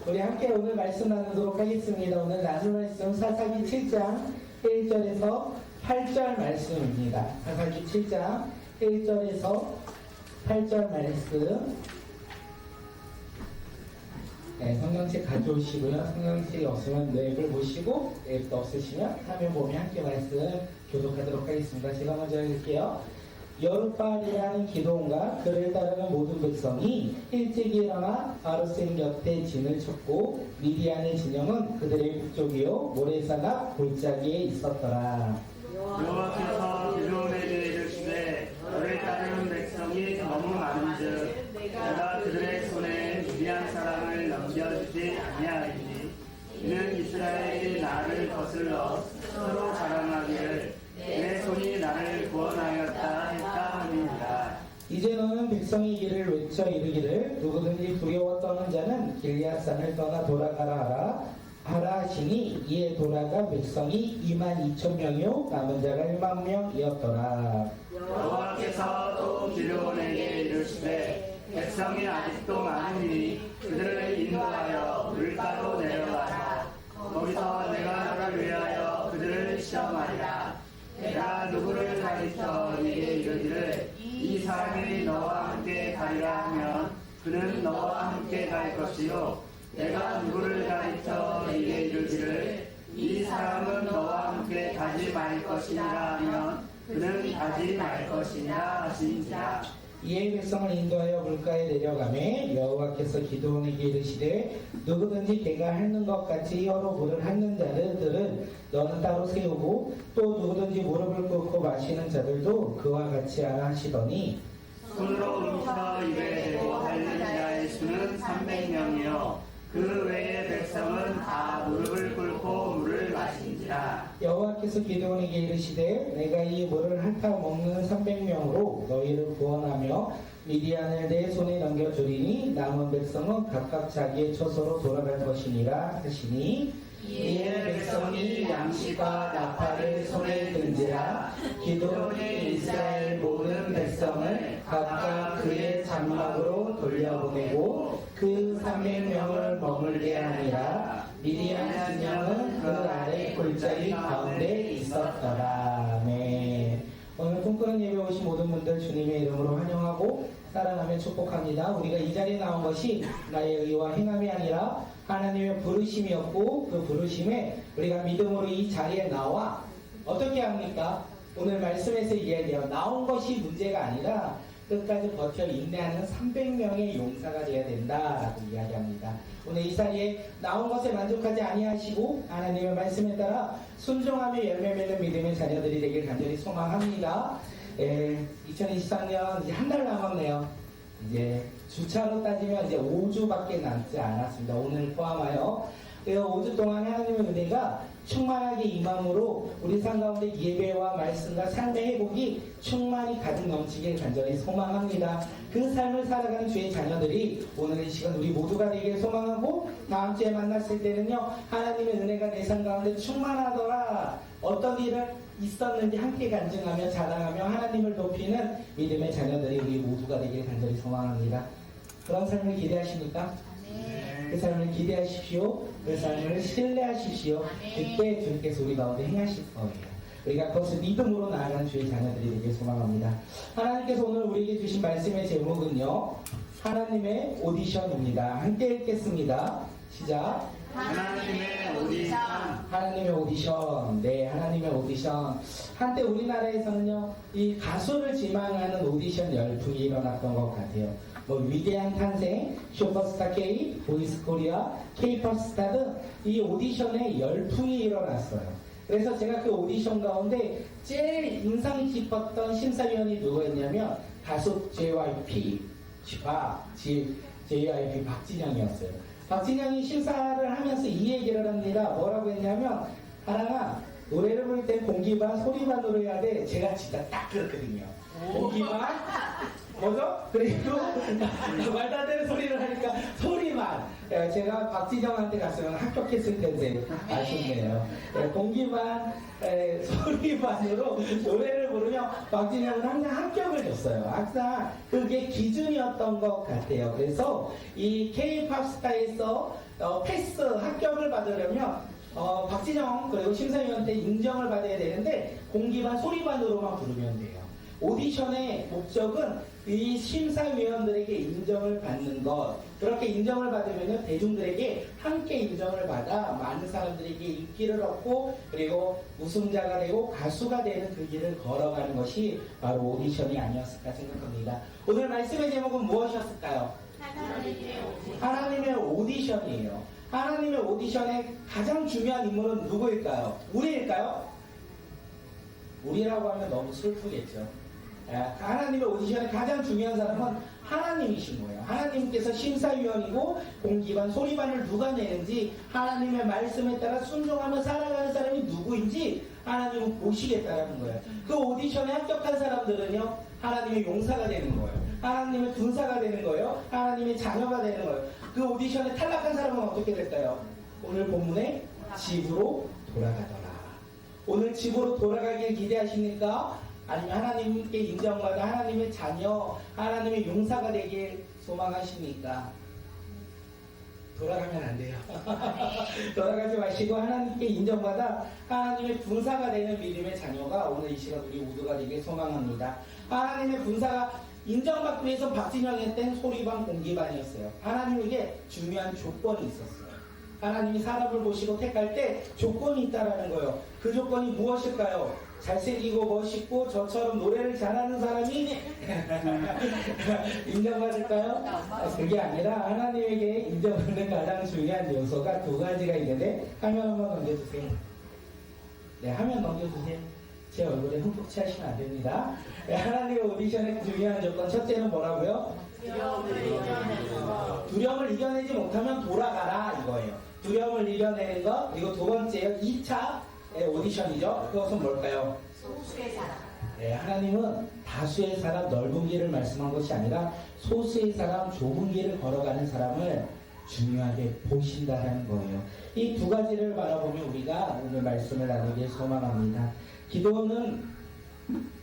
우리 함께 오늘 말씀 나누도록 하겠습니다. 오늘 나눌 말씀 사사기 7장 1절에서 8절 말씀입니다. 사사기 7장 1절에서 8절 말씀. 네, 성경책 가져오시고요. 성경책이 없으면 랩을 보시고, 랩도 없으시면 화면 보면 함께 말씀 교독하도록 하겠습니다. 제가 먼저 읽을게요. 여룻바알이라는 기도원과 그를 따르는 모든 백성이 일찍 일어나 바로센 곁에 진을 쳤고 미디안의 진영은 그들의 북쪽이요 모래사나 골짜기에 있었더라. 여호와께서 기드온에게 이르시되 너를 따르는 백성이 너무 많은즉 내가 그들의 손에 미디안 사람을 넘겨주지 아니하리니 이는 이스라엘이 나를 거슬러 서로 자랑하기를 내 손이 나를 구원하였다 했다 함이니라. 이제 너는 백성의 길을 외쳐 이르기를 누구든지 두려워 떠는 자는 길리앗산을 떠나 돌아가라 하라 하시니 이에 돌아가 백성이 22,000명이요 남은 자가 10,000명이었더라. 여호와께서 또 기드온에게 이르시되 백성이 아직도 많으니 그들을 인도하여 물가로 내려가라. 거기서 내가 너를 위하여 그들을 시험하리라. 내가 누구를 가리켜 네게 이르기를 이 사람이 너와 함께 가리라 하면 그는 너와 함께 갈 것이요 내가 누구를 가리켜 네게 이르기를 이 사람은 너와 함께 가지 말 것이니라 하면 그는 가지 말 것이니라 하신지라. 이에 백성을 인도하여 물가에 내려가매 여호와께서 기드온에게 이르시되 누구든지 개가 핥는 것 같이 혀로 물을 핥는 자들은 너는 따로 세우고 또 누구든지 무릎을 꿇고 마시는 자들도 그와 같이 하라 하시더니 손으로 움켜 입에 대고 핥는 자의 수는 300명이요 그 외의 백성은 다 무릎을 꿇고 물을 마신지라. 여호와께서 기드온에게 이르시되 내가 이 물을 핥아 먹는 300명으로 너희를 구원하며 미디안을 내 손에 넘겨주리니 남은 백성은 각각 자기의 처소로 돌아갈 것이니라 하시니 이에 백성이 양식과 나팔을 손에 든지라 기드온이 이스라엘 모든 백성을 각각 그의 장막으로 돌려보내고 그 300명을 머물게 하니라. 미디안 진영은 그 아래 골짜기 가운데 있었더라. 네. 오늘 꿈꾸는 예배 오신 모든 분들 주님의 이름으로 환영하고 사랑하며 축복합니다. 우리가 이 자리에 나온 것이 나의 의와 행함이 아니라 하나님의 부르심이었고 그 부르심에 우리가 믿음으로 이 자리에 나와 어떻게 합니까? 오늘 말씀에서 이야기해요. 나온 것이 문제가 아니라 끝까지 버텨 인내하는 300명의 용사가 되어야 된다라고 이야기합니다. 오늘 이 자리에 나온 것에 만족하지 아니하시고 하나님의 말씀에 따라 순종하며 열매 맺는 믿음의 자녀들이 되길 간절히 소망합니다. 2023년 이제 한 달 남았네요. 이제 주차로 따지면 이제 5주밖에 남지 않았습니다. 오늘 포함하여 5주 동안 하나님의 은혜가 충만하게 임함으로 우리 삶 가운데 예배와 말씀과 삶의 회복이 충만히 가득 넘치길 간절히 소망합니다. 그 삶을 살아가는 주의 자녀들이 오늘 이 시간 우리 모두가 되길 소망하고 다음 주에 만났을 때는요 하나님의 은혜가 내 삶 가운데 충만하더라. 어떤 일을 있었는지 함께 간증하며 자랑하며 하나님을 높이는 믿음의 자녀들이 우리 모두가 되길 간절히 소망합니다. 그런 삶을 기대하십니까? 그 삶을 기대하십시오. 그 삶을 신뢰하십시오. 그때 주님께서 우리 가운데 행하실 거예요. 우리가 그것을 믿음으로 나아가는 주의 자녀들이 되길 소망합니다. 하나님께서 오늘 우리에게 주신 말씀의 제목은요 하나님의 오디션입니다. 함께 읽겠습니다. 시작. 하나님의 오디션. 하나님의 오디션. 네, 하나님의 오디션. 한때 우리나라에서는요 이 가수를 지망하는 오디션 열풍이 일어났던 것 같아요. 뭐 위대한 탄생, 슈퍼스타 K, 보이스코리아, K-팝 스타 등 이 오디션에 열풍이 일어났어요. 그래서 제가 그 오디션 가운데 제일 인상 깊었던 심사위원이 누구였냐면 가수 JYP 박진영이었어요. 박진영이 심사를 하면서 이 얘기를 합니다. 뭐라고 했냐면 하나가 노래를 부를 때 공기반 소리반으로 해야 돼. 제가 진짜 딱 그렇거든요. 공기반 뭐죠? 그리고 말도 안 되는 소리를 하니까 소리만 제가 박지정한테 갔으면 합격했을 텐데 아쉽네요. 공기반 소리반으로 노래를 부르면 박지정은 항상 합격을 줬어요. 항상 그게 기준이었던 것 같아요. 그래서 이 K-팝 스타에서 패스 합격을 받으려면 박지정 그리고 심사위원한테 인정을 받아야 되는데 공기반 소리반으로만 부르면 돼요. 오디션의 목적은 이 심사위원들에게 인정을 받는 것. 그렇게 인정을 받으면 대중들에게 함께 인정을 받아 많은 사람들에게 인기를 얻고 그리고 우승자가 되고 가수가 되는 그 길을 걸어가는 것이 바로 오디션이 아니었을까 생각합니다. 오늘 말씀의 제목은 무엇이었을까요? 하나님의 오디션이에요. 하나님의 오디션의 가장 중요한 인물은 누구일까요? 우리일까요? 우리라고 하면 너무 슬프겠죠. 하나님의 오디션의 가장 중요한 사람은 하나님이신 거예요. 하나님께서 심사위원이고 공기반, 소리반을 누가 내는지 하나님의 말씀에 따라 순종하며 살아가는 사람이 누구인지 하나님은 보시겠다라는 거예요. 그 오디션에 합격한 사람들은요, 하나님의 용사가 되는 거예요. 하나님의 군사가 되는 거예요. 하나님의 자녀가 되는 거예요. 그 오디션에 탈락한 사람은 어떻게 될까요? 오늘 본문에 집으로 돌아가더라. 오늘 집으로 돌아가길 기대하십니까? 아니면 하나님께 인정받아 하나님의 자녀, 하나님의 용사가 되길 소망하십니까? 돌아가면 안 돼요. 돌아가지 마시고 하나님께 인정받아 하나님의 군사가 되는 믿음의 자녀가 오늘 이 시간 우리 모두가 되길 소망합니다. 하나님의 군사가 인정받기 위해서 박진영의 땐 소리반 공기반이었어요. 하나님에게 중요한 조건이 있었어요. 하나님이 사람을 보시고 택할 때 조건이 있다라는 거예요. 그 조건이 무엇일까요? 잘생기고 멋있고 저처럼 노래를 잘하는 사람이 인정받을까요? 그게 아니라 하나님에게 인정받는 가장 중요한 요소가 두 가지가 있는데 화면 한번 넘겨주세요. 네, 화면 넘겨주세요. 제 얼굴에 흠뻑 취하시면 안 됩니다. 네, 하나님의 오디션의 중요한 조건 첫째는 뭐라고요? 두려움을 이겨내지 못하면 돌아가라 이거예요. 두려움을 이겨내는 것. 그리고 두 번째요, 2차 오디션이죠. 그것은 뭘까요? 소수의 사람. 네, 하나님은 다수의 사람 넓은 길을 말씀한 것이 아니라 소수의 사람 좁은 길을 걸어가는 사람을 중요하게 보신다는 거예요. 이 두 가지를 바라보면 우리가 오늘 말씀을 나누길 소망합니다. 기도는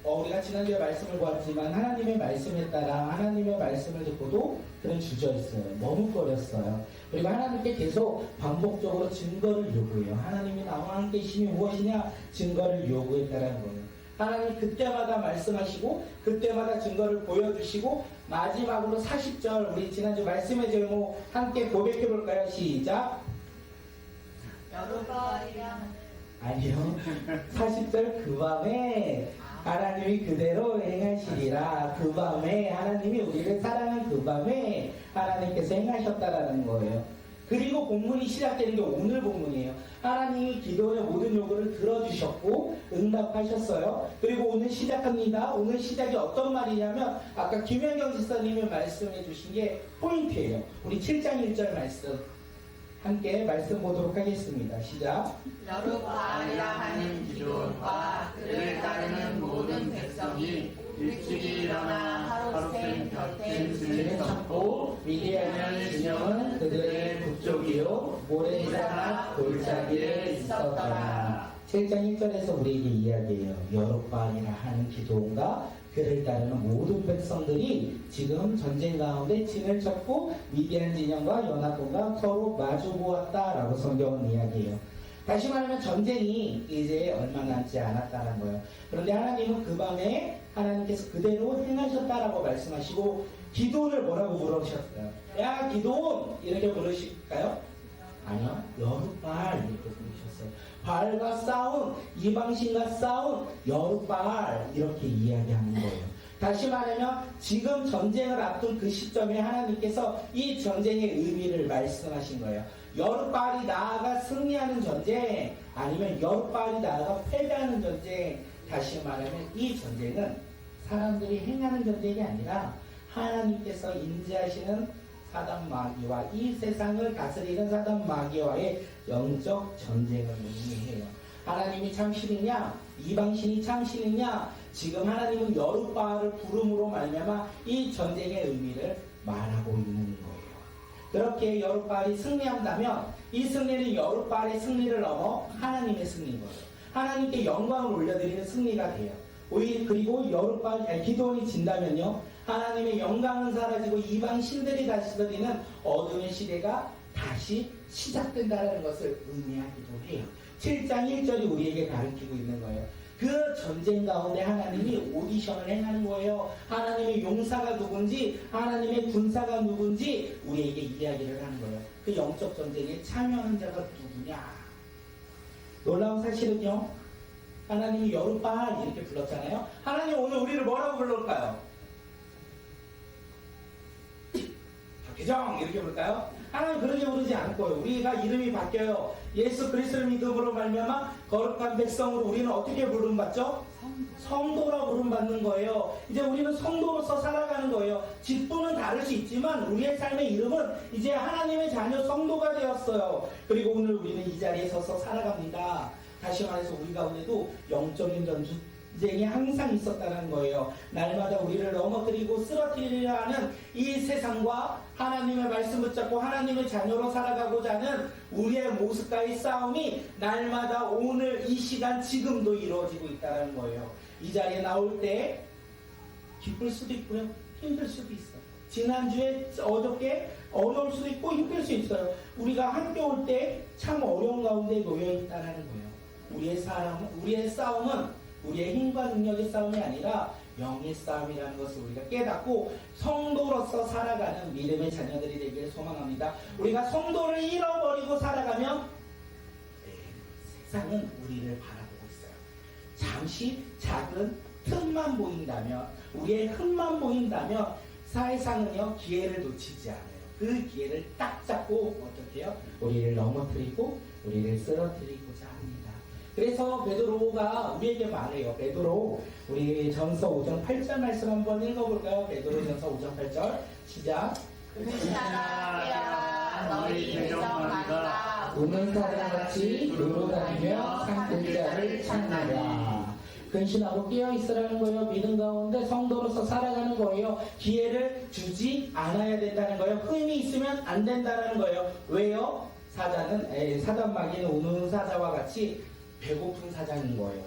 우리가 지난주에 말씀을 보았지만 하나님의 말씀에 따라 하나님의 말씀을 듣고도 그는 주저했어요. 머뭇거렸어요. 그리고 하나님께 계속 반복적으로 증거를 요구해요. 하나님이 나와 함께 계심이 무엇이냐? 증거를 요구했다는 거예요. 하나님이 그때마다 말씀하시고 그때마다 증거를 보여주시고 마지막으로 40절 우리 지난주 말씀의 제목 함께 고백해 볼까요? 시작. 아니요. 40절 그 밤에 하나님이 그대로 행하시리라. 그 밤에 하나님이 우리를 사랑한 그 밤에 하나님께서 행하셨다라는 거예요. 그리고 본문이 시작되는 게 오늘 본문이에요. 하나님이 기도의 모든 요구를 들어주셨고 응답하셨어요. 그리고 오늘 시작합니다. 오늘 시작이 어떤 말이냐면 아까 김현경 지사님이 말씀해 주신 게 포인트예요. 우리 7장 1절 말씀 함께 말씀 보도록 하겠습니다. 시작. 여룻바알이라 하는 기드온과 그를 따르는 모든 백성이 일찍이 일어나 하루샘 곁에 진을 쳤고 미디안의 진영은 그들의 북쪽이요 모래사막 골짜기에 있었더라. 7장 1절에서 우리에게 이야기해요. 여룻바알이라 하는 기드온과 그를 따르는 모든 백성들이 지금 전쟁 가운데 진을 쳤고 미디안 진영과 연합군과 서로 마주 보았다라고 성경은 이야기해요. 다시 말하면 전쟁이 이제 얼마 남지 않았다는 거예요. 그런데 하나님은 그 밤에 하나님께서 그대로 행하셨다라고 말씀하시고 기도를 뭐라고 부르셨어요? 야 기도온 이렇게 부르실까요? 아니요. 여룻바알 이렇게 부르셨어요. 바알과 싸운 이방신과 싸운 여룻바알 이렇게 이야기하는 거예요. 다시 말하면 지금 전쟁을 앞둔 그 시점에 하나님께서 이 전쟁의 의미를 말씀하신 거예요. 여룻바알이 나아가 승리하는 전쟁 아니면 여룻바알이 나아가 패배하는 전쟁. 다시 말하면 이 전쟁은 사람들이 행하는 전쟁이 아니라 하나님께서 인지하시는 사단 마귀와 이 세상을 다스리는 사단 마귀와의 영적 전쟁을 의미해요. 하나님이 참신이냐? 이방신이 참신이냐? 지금 하나님은 여룻바알을 부름으로 말미암아 이 전쟁의 의미를 말하고 있는 거예요. 그렇게 여룻바알이 승리한다면 이 승리는 여룻바알의 승리를 넘어 하나님의 승리인 거예요. 하나님께 영광을 올려드리는 승리가 돼요. 그리고 기드온이 진다면요, 하나님의 영광은 사라지고 이방 신들이 다시 드리는 어둠의 시대가 다시 시작된다는 것을 의미하기도 해요. 7장 1절이 우리에게 가르치고 있는 거예요. 그 전쟁 가운데 하나님이 오디션을 행하는 거예요. 하나님의 용사가 누군지, 하나님의 군사가 누군지 우리에게 이야기를 하는 거예요. 그 영적 전쟁에 참여하는 자가 누구냐. 놀라운 사실은요, 하나님이 여룻바알 이렇게 불렀잖아요. 하나님 오늘 우리를 뭐라고 부를까요? 박혜정 이렇게 부를까요? 하나님 그렇게 부르지 않을 거예요. 우리가 이름이 바뀌어요. 예수 그리스도를 믿음으로 말미암아 거룩한 백성으로 우리는 어떻게 부름받죠? 성도라 부름받는 거예요. 이제 우리는 성도로서 살아가는 거예요. 직분은 다를 수 있지만 우리의 삶의 이름은 이제 하나님의 자녀 성도가 되었어요. 그리고 오늘 우리는 이 자리에 서서 살아갑니다. 다시 말해서 우리 가운데도 영적인 전쟁이 항상 있었다는 거예요. 날마다 우리를 넘어뜨리고 쓰러뜨리려 하는 이 세상과 하나님의 말씀 붙잡고 하나님의 자녀로 살아가고자 하는 우리의 모습과의 싸움이 날마다 오늘 이 시간 지금도 이루어지고 있다는 거예요. 이 자리에 나올 때 기쁠 수도 있고요, 힘들 수도 있어요. 지난주에 어저께 어려울 수도 있고 힘들 수 있어요. 우리가 함께 올 때 참 어려운 가운데 놓여 있다는 거예요. 우리의 싸움은 우리의 힘과 능력의 싸움이 아니라 영의 싸움이라는 것을 우리가 깨닫고 성도로서 살아가는 믿음의 자녀들이 되기를 소망합니다. 우리가 성도를 잃어버리고 살아가면 세상은 우리를 바라보고 있어요. 잠시 작은 틈만 보인다면, 우리의 흠만 보인다면 사회상은요 기회를 놓치지 않아요. 그 기회를 딱 잡고 어떻게 해요? 우리를 넘어뜨리고 우리를 쓰러뜨리고자 합니다. 그래서 베드로가 우리에게 말해요. 베드로, 우리 전서 5장 8절 말씀 한번 읽어볼까요? 베드로 전서 5장 8절 시작. 너희 대적만과 우는 사람같이 돌아다니며 상들 자를 찾느라. 근신하고 깨어있으라는 거예요. 믿음 가운데 성도로서 살아가는 거예요. 기회를 주지 않아야 된다는 거예요. 흠이 있으면 안 된다는 거예요. 왜요? 사단 마귀는 우는 사자와 같이 배고픈 사자인 거예요.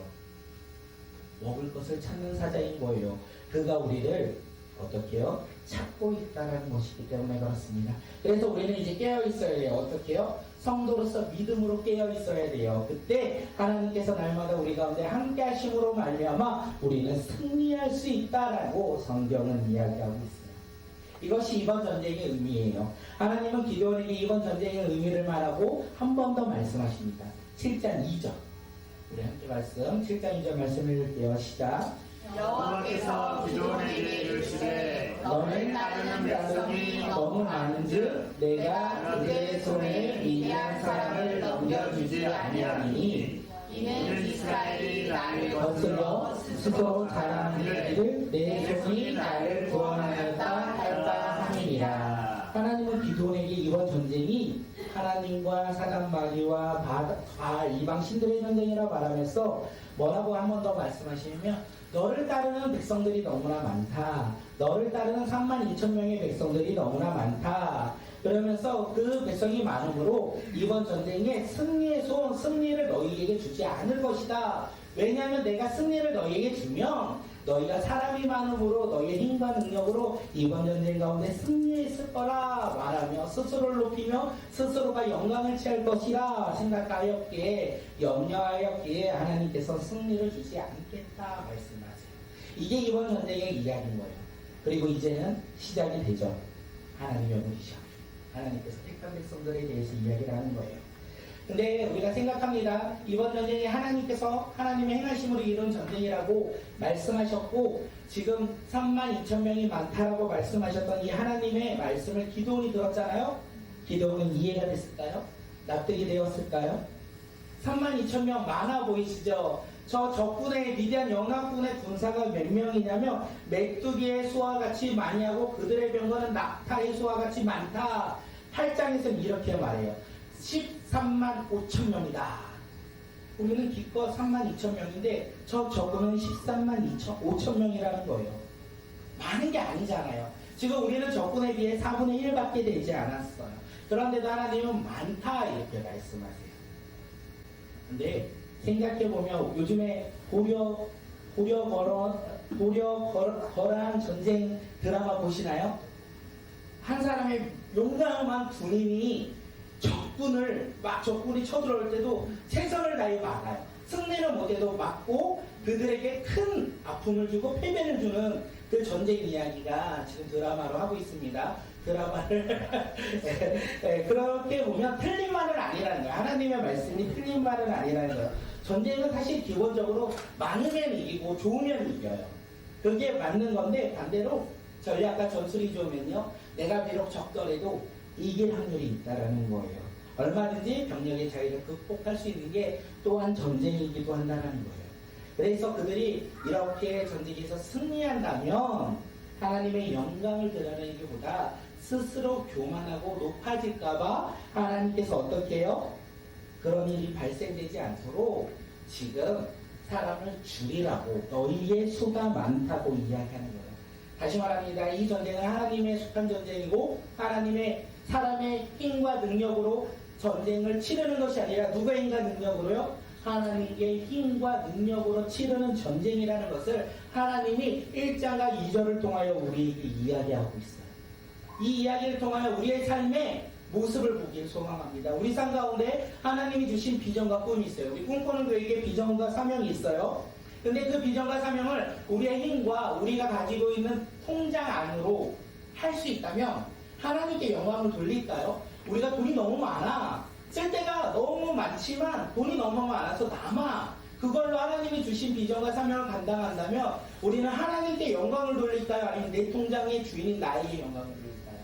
먹을 것을 찾는 사자인 거예요. 그가 우리를 어떻게 해요? 찾고 있다는 것이기 때문에 그렇습니다. 그래서 우리는 이제 깨어있어야 돼요. 어떻게 해요? 성도로서 믿음으로 깨어있어야 돼요. 그때 하나님께서 날마다 우리 가운데 함께 하심으로 말미암아 우리는 승리할 수 있다라고 성경은 이야기하고 있어요. 이것이 이번 전쟁의 의미예요. 하나님은 기드온에게 이번 전쟁의 의미를 말하고 한 번 더 말씀하십니다. 7장 2절. 우리 함께 말씀 7장 2절 말씀 읽을게요. 시작. 여호와께서 기드온에게 이르시되 너를 따르는 백성이 너무 많은즉 내가 그들의 손에 미디안 사람을 넘겨주지 아니하니 이는 이스라엘이 나를 거슬러 스스로 자랑하는 일을 내 손이 나를 구원하였다 할까 함이니라. 하나님은 기드온에게 이번 전쟁이 하나님과 사단 마귀와 이방 신들의 전쟁이라 말하면서 뭐라고 한 번 더 말씀하시면, 너를 따르는 백성들이 너무나 많다. 너를 따르는 32,000명의 백성들이 너무나 많다. 그러면서 그 백성이 많으므로 이번 전쟁에 승리를 너희에게 주지 않을 것이다. 왜냐하면 내가 승리를 너희에게 주면 너희가 사람이 많으므로 너희의 힘과 능력으로 이번 전쟁 가운데 승리했을 거라 말하며 스스로를 높이며 스스로가 영광을 취할 것이라 생각하였기에 염려하였기에 하나님께서 승리를 주지 않겠다 말씀하세요. 이게 이번 전쟁의 이야기인 거예요. 그리고 이제는 시작이 되죠. 하나님의 오디션. 하나님께서 택한 백성들에 대해서 이야기를 하는 거예요. 근데 우리가 생각합니다. 이번 전쟁이 하나님께서 하나님의 행하심으로 이룬 전쟁이라고 말씀하셨고, 지금 32,000명이 많다라고 말씀하셨던 이 하나님의 말씀을 기드온이 들었잖아요. 기드온은 이해가 됐을까요? 납득이 되었을까요? 32,000명 많아 보이시죠? 저 적군의 미디안 연합군의 군사가 몇 명이냐면 메뚜기의 수와 같이 많이 하고 그들의 병거는 낙타의 수와 같이 많다. 8장에서는 이렇게 말해요. 13만 5천 명이다. 우리는 기껏 3만 2천 명인데 저 적군은 13만 5천 명이라는 거예요. 많은 게 아니잖아요. 지금 우리는 적군에 비해 4분의 1밖에 되지 않았어요. 그런데도 하나님은 많다 이렇게 말씀하세요. 근데 생각해보면 요즘에 고려거란 전쟁 드라마 보시나요? 한 사람의 용감한 군인이 적군이 쳐들어올 때도 최선을 다해 막아요. 승리는 못해도 막고 그들에게 큰 아픔을 주고 패배를 주는 그 전쟁 이야기가 지금 드라마로 하고 있습니다. 드라마를 그렇게 보면 틀린 말은 아니라는 거예요. 하나님의 말씀이 틀린 말은 아니라는 거예요. 전쟁은 사실 기본적으로 많으면 이기고 좋으면 이겨요. 그게 맞는 건데 반대로 전략과 전술이 좋으면요, 내가 비록 적더라도 이길 확률이 있다라는 거예요. 얼마든지 병력의 차이를 극복할 수 있는 게 또한 전쟁이기도 한다는 거예요. 그래서 그들이 이렇게 전쟁에서 승리한다면 하나님의 영광을 드러내기보다 스스로 교만하고 높아질까봐 하나님께서 어떻게 해요? 그런 일이 발생되지 않도록 지금 사람을 줄이라고 너희의 수가 많다고 이야기하는 거예요. 다시 말합니다. 이 전쟁은 하나님의 속한 전쟁이고 하나님의 사람의 힘과 능력으로 전쟁을 치르는 것이 아니라 누구의 힘과 능력으로요? 하나님의 힘과 능력으로 치르는 전쟁이라는 것을 하나님이 1장과 2절을 통하여 우리에게 이야기하고 있어요. 이 이야기를 통하여 우리의 삶의 모습을 보길 소망합니다. 우리 삶 가운데 하나님이 주신 비전과 꿈이 있어요. 우리 꿈꾸는 교회에게 비전과 사명이 있어요. 근데 그 비전과 사명을 우리의 힘과 우리가 가지고 있는 통장 안으로 할 수 있다면 하나님께 영광을 돌릴까요? 우리가 돈이 너무 많아. 쓸 때가 너무 많지만 돈이 너무 많아서 남아. 그걸로 하나님이 주신 비전과 사명을 감당한다면 우리는 하나님께 영광을 돌릴까요? 아니면 내 통장의 주인인 나에게 영광을 돌릴까요?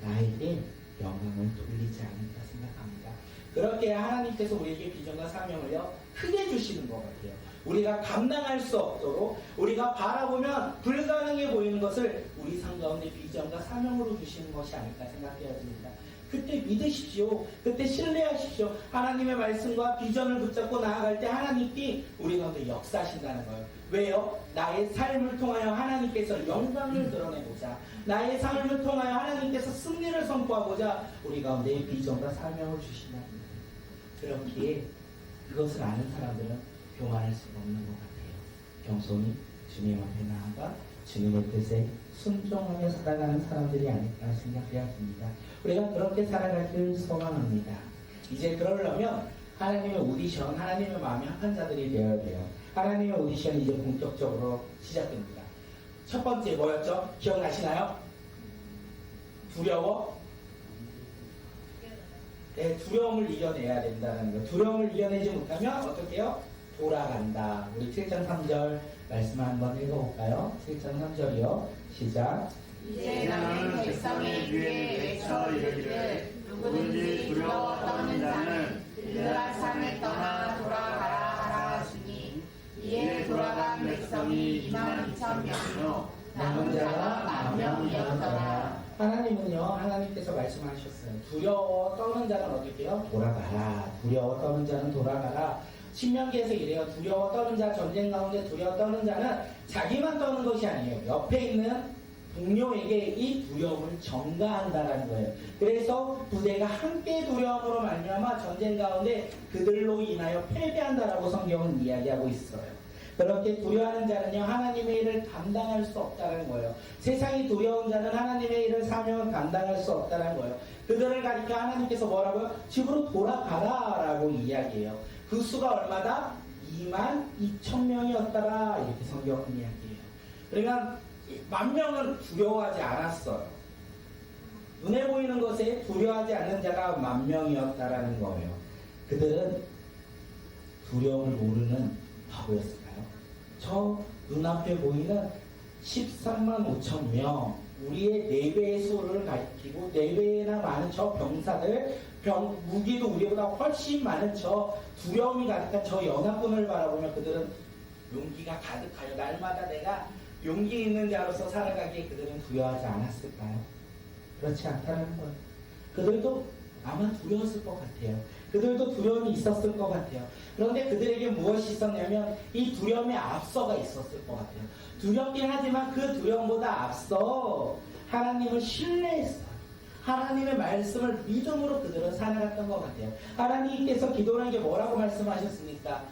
나에게 영광을 돌리지 않을까 생각합니다. 그렇게 하나님께서 우리에게 비전과 사명을요 크게 주시는 것 같아요. 우리가 감당할 수 없도록 우리가 바라보면 불가능해 보이는 것을 우리 삶 가운데 비전과 사명으로 주시는 것이 아닐까 생각되어집니다. 그때 믿으십시오. 그때 신뢰하십시오. 하나님의 말씀과 비전을 붙잡고 나아갈 때 하나님께 우리 가운데 역사하신다는 거예요. 왜요? 나의 삶을 통하여 하나님께서 영광을 드러내고자, 나의 삶을 통하여 하나님께서 승리를 선포하고자 우리 가운데 비전과 사명을 주신다는 거예요. 그렇기에 그것을 아는 사람들은 교만할 수가 없는 것 같아요. 겸손히 주님 앞에 나아가 주님의 뜻에 순종하며 살아가는 사람들이 아닐까 생각되었습니다. 우리가 그렇게 살아가길 소망합니다. 이제 그러려면 하나님의 오디션, 하나님의 마음에 합한 자들이 되어야 돼요. 하나님의 오디션이 이제 본격적으로 시작됩니다. 첫 번째 뭐였죠? 기억나시나요? 두려워? 네, 두려움을 이겨내야 된다는 거예요. 두려움을 이겨내지 못하면 어떻게 해요? 돌아간다. 우리 7장 3절 말씀 한번 읽어볼까요? 7장 3절이요. 시작. 이제 너는 백성의 귀에 외쳐 이르기를 누구든지 두려워 떠는 자는 그들아 산에 떠나 돌아가라 하라 하시니 이에 돌아간 백성이 22,000명이요 남은 자가 10,000명이었더라. 하나님은요, 하나님께서 말씀하셨어요. 두려워 떠는 자는 어떻게 해요? 돌아가라. 두려워 떠는 자는 돌아가라. 신명기에서 이래요. 두려워 떠는 자, 전쟁 가운데 두려워 떠는 자는 자기만 떠는 것이 아니에요. 옆에 있는 동료에게 이 두려움을 전가한다라는 거예요. 그래서 부대가 함께 두려움으로 말미암아 전쟁 가운데 그들로 인하여 패배한다라고 성경은 이야기하고 있어요. 그렇게 두려워하는 자는요, 하나님의 일을 감당할 수 없다는 거예요. 세상이 두려운 자는 하나님의 일을 사명을 감당할 수 없다는 거예요. 그들을 가리켜 하나님께서 뭐라고요? 집으로 돌아가라 라고 이야기해요. 그 수가 얼마다? 22,000명이었더라 이렇게 성경은 이야기해요. 그러니까 10,000명은 두려워하지 않았어요. 눈에 보이는 것에 두려워하지 않는 자가 10,000명이었다라는 거예요. 그들은 두려움을 모르는 바보였을까요? 저 눈앞에 보이는 135,000명, 우리의 4배의 수를 가리키고 4배나 많은 저 병사들, 무기도 우리보다 훨씬 많은 저 두려움이 가득한 저 연합군을 바라보며 그들은 용기가 가득하여 날마다 내가 용기 있는 자로서 살아가기에 그들은 두려워하지 않았을까요? 그렇지 않다는 거예요. 그들도 아마 두려웠을 것 같아요. 그들도 두려움이 있었을 것 같아요. 그런데 그들에게 무엇이 있었냐면 이 두려움에 앞서가 있었을 것 같아요. 두렵긴 하지만 그 두려움보다 앞서 하나님을 신뢰했어요. 하나님의 말씀을 믿음으로 그들은 살아갔던 것 같아요. 하나님께서 기도원에게 뭐라고 말씀하셨습니까?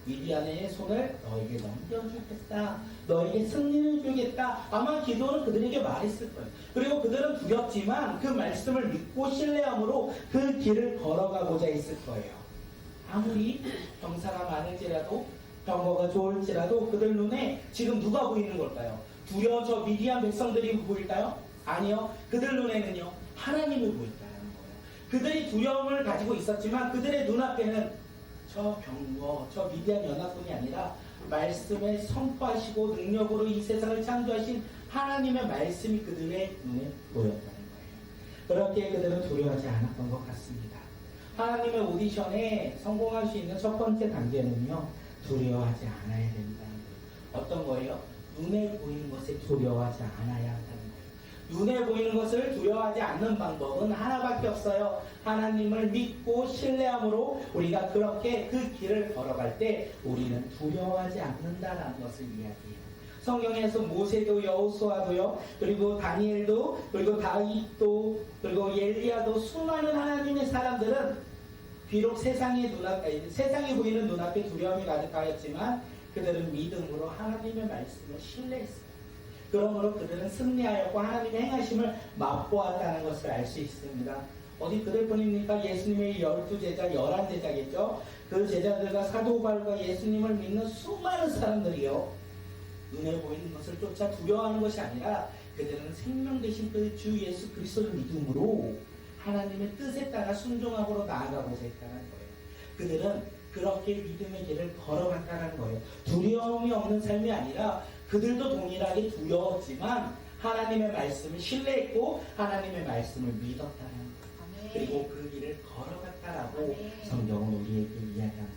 미디안의 손을 너에게 넘겨주겠다. 너에게 승리를 주겠다. 아마 기도는 그들에게 말했을 거예요. 그리고 그들은 두렵지만 그 말씀을 믿고 신뢰함으로 그 길을 걸어가고자 했을 거예요. 아무리 병사가 많을지라도 병거가 좋을지라도 그들 눈에 지금 누가 보이는 걸까요? 두려워져 미디안 백성들이 보일까요? 아니요. 그들 눈에는요. 하나님이 보였다는 거예요. 그들이 두려움을 가지고 있었지만 그들의 눈앞에는 저 병거, 저 미디안 연합군이 아니라 말씀에 선포하시고 능력으로 이 세상을 창조하신 하나님의 말씀이 그들의 눈에 보였다는 거예요. 그렇게 그들은 두려워하지 않았던 것 같습니다. 하나님의 오디션에 성공할 수 있는 첫 번째 단계는요. 두려워하지 않아야 된다는 거예요. 어떤 거예요? 눈에 보이는 것에 두려워하지 않아야 한다는 거예요. 눈에 보이는 것을 두려워하지 않는 방법은 하나밖에 없어요. 하나님을 믿고 신뢰함으로 우리가 그렇게 그 길을 걸어갈 때 우리는 두려워하지 않는다라는 것을 이야기해요. 성경에서 모세도 여호수아도요, 그리고 다니엘도, 그리고 다윗도, 그리고 엘리야도 수많은 하나님의 사람들은 비록 세상에 보이는 눈앞에 두려움이 가득하였지만 그들은 믿음으로 하나님의 말씀을 신뢰했어요. 그러므로 그들은 승리하였고 하나님의 행하심을 맛보았다는 것을 알 수 있습니다. 어디 그들뿐입니까? 예수님의 12제자, 11제자겠죠? 그 제자들과 사도 바울과 예수님을 믿는 수많은 사람들이요. 눈에 보이는 것을 쫓아 두려워하는 것이 아니라 그들은 생명 되신 그 주 예수 그리스도를 믿음으로 하나님의 뜻에 따라 순종하고 나아가고자 했다는 거예요. 그들은 그렇게 믿음의 길을 걸어갔다는 거예요. 두려움이 없는 삶이 아니라 그들도 동일하게 두려웠지만 하나님의 말씀을 신뢰했고 하나님의 말씀을 믿었다는 거예요. 그리고 그 길을 걸어갔다라고 성경은 우리에게 이야기합니다.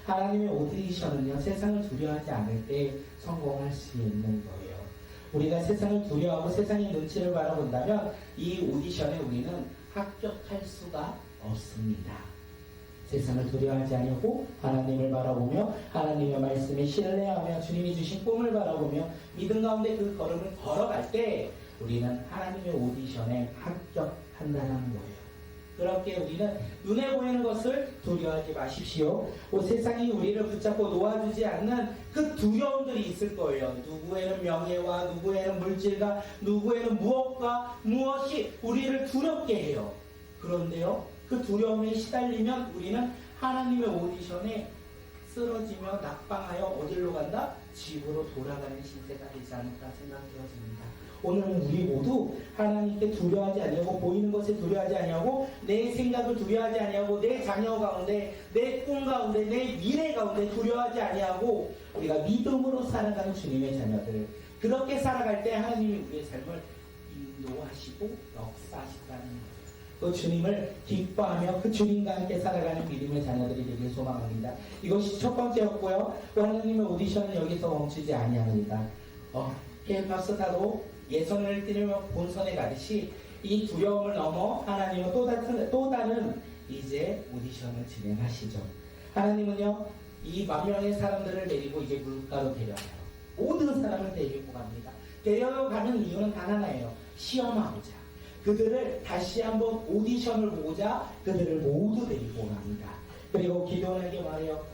하나님의 오디션은요, 세상을 두려워하지 않을 때 성공할 수 있는 거예요. 우리가 세상을 두려워하고 세상의 눈치를 바라본다면 이 오디션에 우리는 합격할 수가 없습니다. 세상을 두려워하지 아니하고 하나님을 바라보며 하나님의 말씀에 신뢰하며 주님이 주신 꿈을 바라보며 믿음 가운데 그 걸음을 걸어갈 때 우리는 하나님의 오디션에 합격한다는 거예요. 그렇게 우리는 눈에 보이는 것을 두려워하지 마십시오. 세상이 우리를 붙잡고 놓아주지 않는 그 두려움들이 있을 거예요. 누구에는 명예와 누구에는 물질과 누구에는 무엇과 무엇이 우리를 두렵게 해요. 그런데요, 그 두려움에 시달리면 우리는 하나님의 오디션에 쓰러지며 낙방하여 어디로 간다? 집으로 돌아가는 신세가 되지 않을까 생각되어집니다. 오늘은 우리 모두 하나님께 두려워하지 아니하고 보이는 것에 두려워하지 아니하고 내 생각을 두려워하지 아니하고 내 자녀 가운데 내 꿈 가운데 내 미래 가운데 두려워하지 아니하고 우리가 믿음으로 살아가는 주님의 자녀들, 그렇게 살아갈 때 하나님이 우리의 삶을 인도하시고 역사하신다는 거예요. 그 주님을 기뻐하며 그 주님과 함께 살아가는 믿음의 자녀들이 되길 소망합니다. 이것이 첫 번째였고요. 또 하나님의 오디션은 여기서 멈추지 아니합니다. 케이팝스타도 예선을 뛰며 본선에 가듯이 이 두려움을 넘어 하나님은 또 다른 이제 오디션을 진행하시죠. 하나님은요, 이 만 명의 사람들을 데리고 이제 물가로 데려가요. 모든 사람을 데리고 갑니다. 데려가는 이유는 단 하나예요. 시험하고자. 그들을 다시 한번 오디션을 보고자 그들을 모두 데리고 갑니다. 그리고 기도원에게 말해요.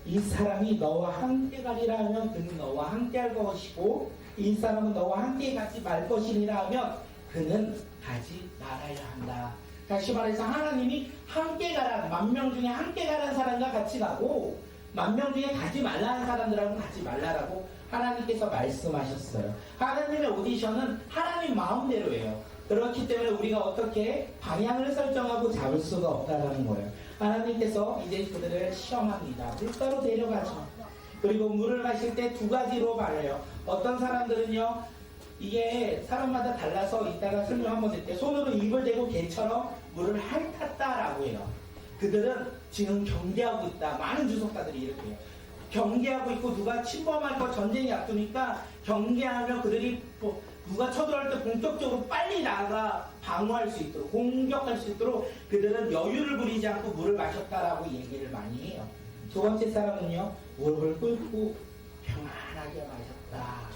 이 사람이 너와 함께 가리라 하면 그는 너와 함께 할 것이고 이 사람은 너와 함께 가지 말 것이니라 하면 그는 가지 말아야 한다. 다시 말해서 하나님이 함께 가라, 10,000명 중에 함께 가라는 사람과 같이 가고 10,000명 중에 가지 말라는 사람들하고 가지 말라라고 하나님께서 말씀하셨어요. 하나님의 오디션은 하나님 마음대로예요. 그렇기 때문에 우리가 어떻게 방향을 설정하고 잡을 수가 없다는 거예요. 하나님께서 이제 그들을 시험합니다. 물가로 데려가죠. 그리고 물을 마실 때 두 가지로 말해요. 어떤 사람들은요, 이게 사람마다 달라서 이따가 설명 한번 드릴게요. 손으로 입을 대고 개처럼 물을 핥았다라고 해요. 그들은 지금 경계하고 있다. 많은 주석가들이 이렇게 해요. 경계하고 있고 누가 침범할 거 전쟁이 앞두니까 경계하며 그들이 누가 쳐들어올 때 본격적으로 빨리 나가 방어할 수 있도록, 공격할 수 있도록 그들은 여유를 부리지 않고 물을 마셨다라고 얘기를 많이 해요. 두 번째 사람은요, 무릎을 꿇고 평안하게 마셨다,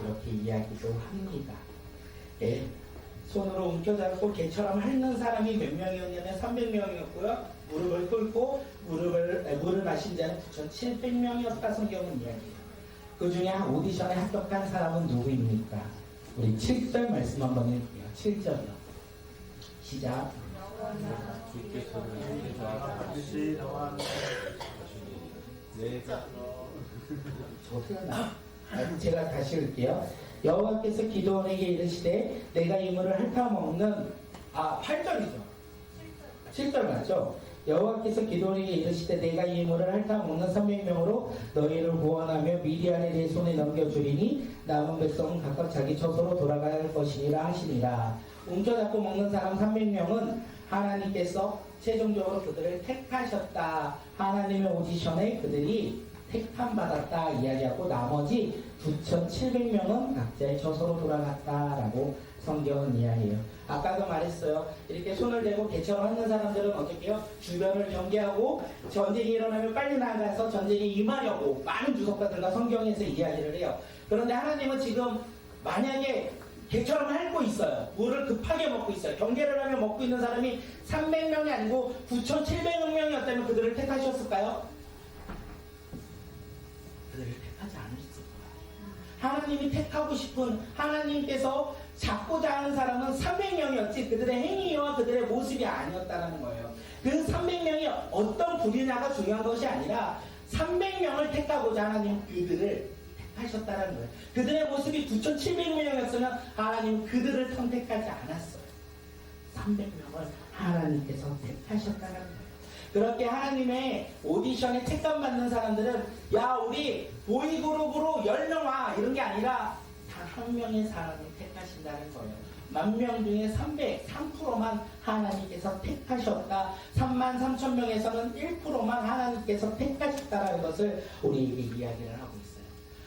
이렇게 이야기도 합니다. 예, 손으로 움켜잡고 개처럼 핥는 사람이 몇 명이었냐면 300명이었고요. 무릎을 꿇고 물을 마신 자는 9,700명이었다 성경은 이야기해요. 그 중에 오디션에 합격한 사람은 누구입니까? 우리 7절 말씀 한번 해볼게요. 7절이요. 시작. 반드시 너와 함께 어떻게 나? 제가 다시 읽을게요. 여호와께서 기드온에게 이르시되 내가 이 물을 핥아먹는 8절이죠. 7절 맞죠? 여호와께서 기드온에게 이르시되 내가 이 물을 핥아먹는 300명으로 너희를 구원하며 미디안의 내 손에 넘겨주리니 남은 백성은 각각 자기 처소로 돌아갈 것이니라 하시니라. 움켜잡고 먹는 사람 300명은 하나님께서 최종적으로 그들을 택하셨다. 하나님의 오디션에 그들이 택함받았다 이야기하고 나머지 9,700명은 각자의 처소로 돌아갔다라고 성경은 이야기해요. 아까도 말했어요. 이렇게 손을 대고 개처럼 하는 사람들은 어떻게 해요? 주변을 경계하고 전쟁이 일어나면 빨리 나가서 전쟁에 임하려고 많은 주석가들과 성경에서 이야기를 해요. 그런데 하나님은 지금 만약에 개처럼 핥고 있어요. 물을 급하게 먹고 있어요. 경계를 하며 먹고 있는 사람이 300명이 아니고 9,700명이었다면 그들을 택하셨을까요? 그들을 택하지 않으셨을 거예요. 하나님이 택하고 싶은 하나님께서 잡고자 하는 사람은 300명이었지 그들의 행위와 그들의 모습이 아니었다는 거예요. 그 300명이 어떤 부류냐가 중요한 것이 아니라 300명을 택하고자 하나님 그들을 택하셨다는 거예요. 그들의 모습이 9,700명이었으면 하나님은 그들을 선택하지 않았어요. 300명을 하나님께서 택하셨다는 거예요. 그렇게 하나님의 오디션에 택감받는 사람들은 야 우리 보이그룹으로 10명 와 이런 게 아니라 단 한 명의 사람을 택하신다는 거예요. 10,000명 중에 3%만 하나님께서 택하셨다. 33,000명에서는 1%만 하나님께서 택하셨다는 것을 우리에게 이야기를 하고 있어요.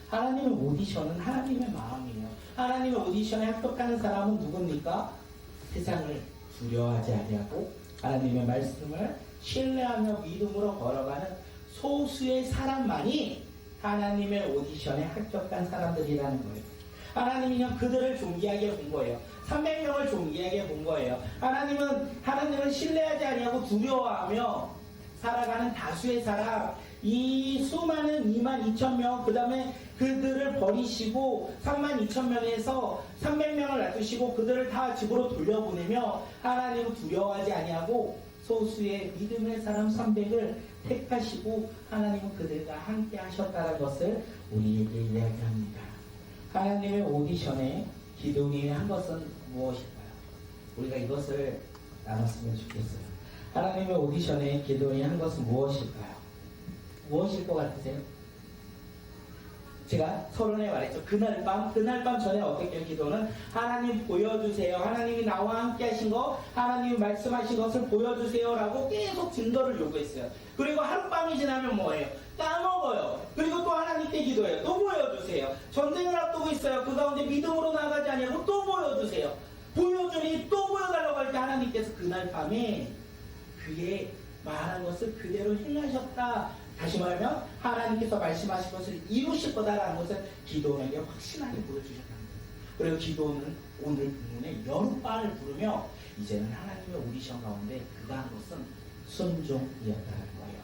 하나님의 오디션은 하나님의 마음이에요. 하나님의 오디션에 합격하는 사람은 누굽니까? 세상을 두려워하지 아니하고 하나님의 말씀을 신뢰하며 믿음으로 걸어가는 소수의 사람만이 하나님의 오디션에 합격한 사람들이라는 거예요. 하나님이 그냥 그들을 존귀하게 본 거예요. 300명을 존귀하게 본 거예요. 하나님은 하나님을 신뢰하지 아니하고 두려워하며 살아가는 다수의 사람, 이 수많은 22,000명, 그 다음에 그들을 버리시고 32,000명에서 300명을 놔두시고 그들을 다 집으로 돌려보내며 하나님을 두려워하지 아니하고 소수의 믿음의 사람 300을 택하시고 하나님은 그들과 함께 하셨다는 것을 우리에게 이야기합니다. 하나님의 오디션에 기도원이 한 것은 무엇일까요? 우리가 이것을 나눴으면 좋겠어요. 하나님의 오디션에 기도원이 한 것은 무엇일까요? 무엇일 것 같으세요? 제가 서론에 말했죠. 그날 밤 전에 어떻게 기도는 하나님 보여주세요. 하나님이 나와 함께 하신 거, 하나님이 말씀하신 것을 보여주세요. 라고 계속 증거를 요구했어요. 그리고 하룻밤이 지나면 뭐예요? 까먹어요. 그리고 또 하나님께 기도해요. 또 보여주세요. 전쟁을 앞두고 있어요. 그 가운데 믿음으로 나가지 아니하고 또 보여주세요. 보여주니 또 보여달라고 할 때 하나님께서 그날 밤에 그의 말한 것을 그대로 행하셨다. 다시 말하면 하나님께서 말씀하신 것을 이루실 거다라는 것을 기도원에게 확신하게 보여주셨다는 거예요. 그리고 기도원은 오늘 본문에 여룻밤을 부르며 이제는 하나님의 오디션 가운데 그가 한 것은 순종이었다는 거예요.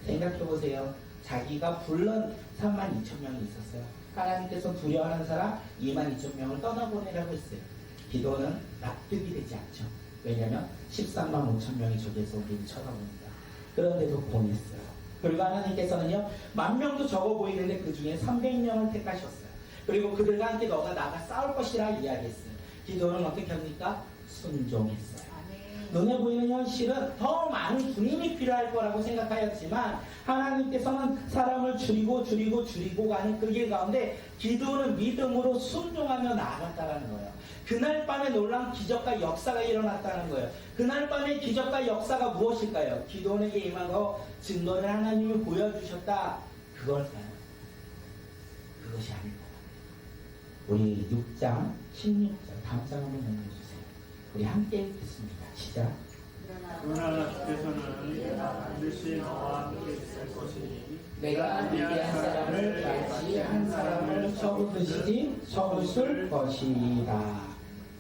생각해보세요. 자기가 불른 32,000명이 있었어요. 하나님께서 두려워하는 사람 22,000명을 떠나보내라고 했어요. 기도는 납득이 되지 않죠. 왜냐하면 13만 5천 명이 저기에서 우리를 쳐다봅니다. 그런데도 보냈어요. 그리고 하나님께서는요 10,000명도 적어 보이는데 그 중에 300명을 택하셨어요. 그리고 그들과 함께 너가 나가 싸울 것이라 이야기했어요. 기도는 어떻게 합니까? 순종했어요. 눈에 보이는 현실은 더 많은 군인이 필요할 거라고 생각하였지만 하나님께서는 사람을 줄이고 가는 그 길 가운데 기도는 믿음으로 순종하며 나아갔다는 거예요. 그날 밤에 놀라운 기적과 역사가 일어났다는 거예요. 그날 밤에 기적과 역사가 무엇일까요? 기도원에게 임한 거 증거를 하나님이 보여주셨다. 그걸까요? 그것이 아닐 것 같아요. 우리 6장 16절 다음 장 한번 넘겨주세요. 우리 함께 읽겠습니다. 시작. 그러나 주께서는 반드시 너와 함께 있을 것이니 내가 미디안 사람을 같이 한 사람을 쳐부드시지 쳐부술 것이다.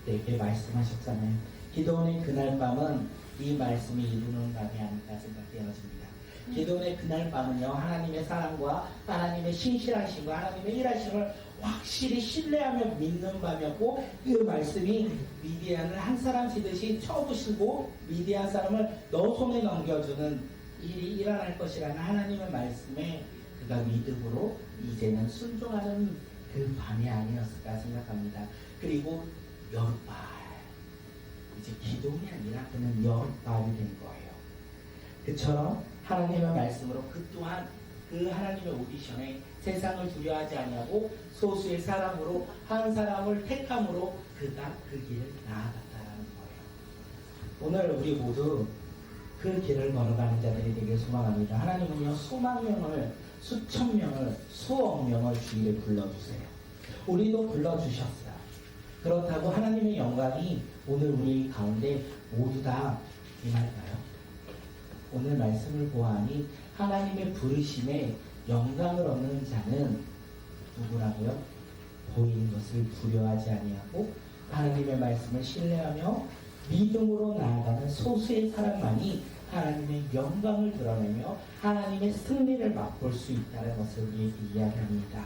내게 말씀하셨잖아요. 기도원의 그날 밤은 이 말씀이 이루는 밤이 아닐까 생각되어집니다. 기도원의 그날 밤은요, 하나님의 사랑과 하나님의 신실하심과 하나님의 일하심을 확실히 신뢰하며 믿는 밤이었고, 그 말씀이 미디안을 한 사람 치듯이 쳐부시고 미디안 사람을 너 손에 넘겨주는 일이 일어날 것이라는 하나님의 말씀에 그가 믿음으로 이제는 순종하는 그 밤이 아니었을까 생각합니다. 그리고 여룻밤, 이제 기도원이 아니라 그는 여룻밤이 된 거예요. 그처럼 하나님의 말씀으로 그 또한 그 하나님의 오디션에 세상을 두려워하지 아니하고 소수의 사람으로 한 사람을 택함으로 그가 그 길을 나아갔다는 거예요. 오늘 우리 모두 그 길을 걸어가는 자들이 되길 소망합니다. 하나님은요, 수만 명을, 수천 명을, 수억 명을 주일에 불러주세요. 우리도 불러주셨어요. 그렇다고 하나님의 영광이 오늘 우리 가운데 모두 다 임할까요? 오늘 말씀을 보아하니 하나님의 부르심에 영광을 얻는 자는 누구라고요? 보이는 것을 두려워하지 아니하고 하나님의 말씀을 신뢰하며 믿음으로 나아가는 소수의 사람만이 하나님의 영광을 드러내며 하나님의 승리를 맛볼 수 있다는 것을 우리에게 이야기합니다.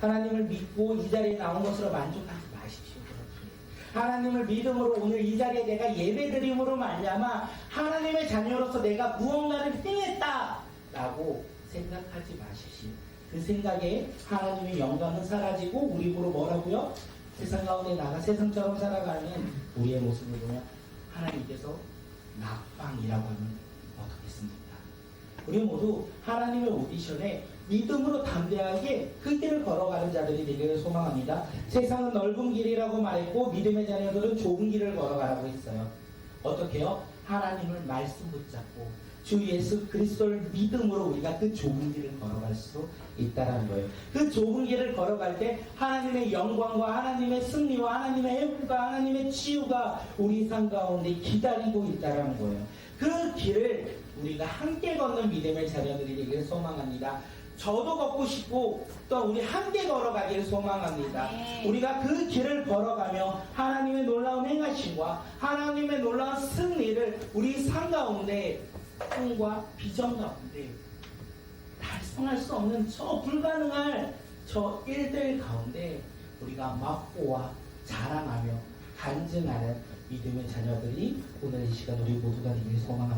하나님을 믿고 이 자리에 나온 것으로 만족하지 마십시오. 하나님을 믿음으로 오늘 이 자리에 내가 예배드림으로 말미암아 하나님의 자녀로서 내가 무언가를 행했다 라고 생각하지 마십시오. 그 생각에 하나님의 영광은 사라지고 우리 입으로 뭐라고요? 세상 가운데 나가 세상처럼 살아가는 우리의 모습을 보면 하나님께서 낙방이라고 하면 어떻겠습니까? 우리 모두 하나님의 오디션에 믿음으로 담대하게 그 길을 걸어가는 자들이 되기를 소망합니다. 세상은 넓은 길이라고 말했고 믿음의 자녀들은 좁은 길을 걸어가라고 했어요. 어떻게요? 하나님을 말씀 붙잡고 주 예수 그리스도를 믿음으로 우리가 그 좁은 길을 걸어갈 수 있다는 거예요. 그 좁은 길을 걸어갈 때 하나님의 영광과 하나님의 승리와 하나님의 회복과 하나님의 치유가 우리 삶 가운데 기다리고 있다는 거예요. 그 길을 우리가 함께 걷는 믿음의 자녀들이 되기를 소망합니다. 저도 걷고 싶고 또 우리 함께 걸어가기를 소망합니다. 네. 우리가 그 길을 걸어가며 하나님의 놀라운 행하심과 하나님의 놀라운 승리를 우리 삶 가운데 꿈과 비전 가운데 달성할 수 없는 저 불가능할 저 일들 가운데 우리가 맛보아 자랑하며 간증하는 믿음의 자녀들이 오늘 이 시간 우리 모두가 되길 소망합니다.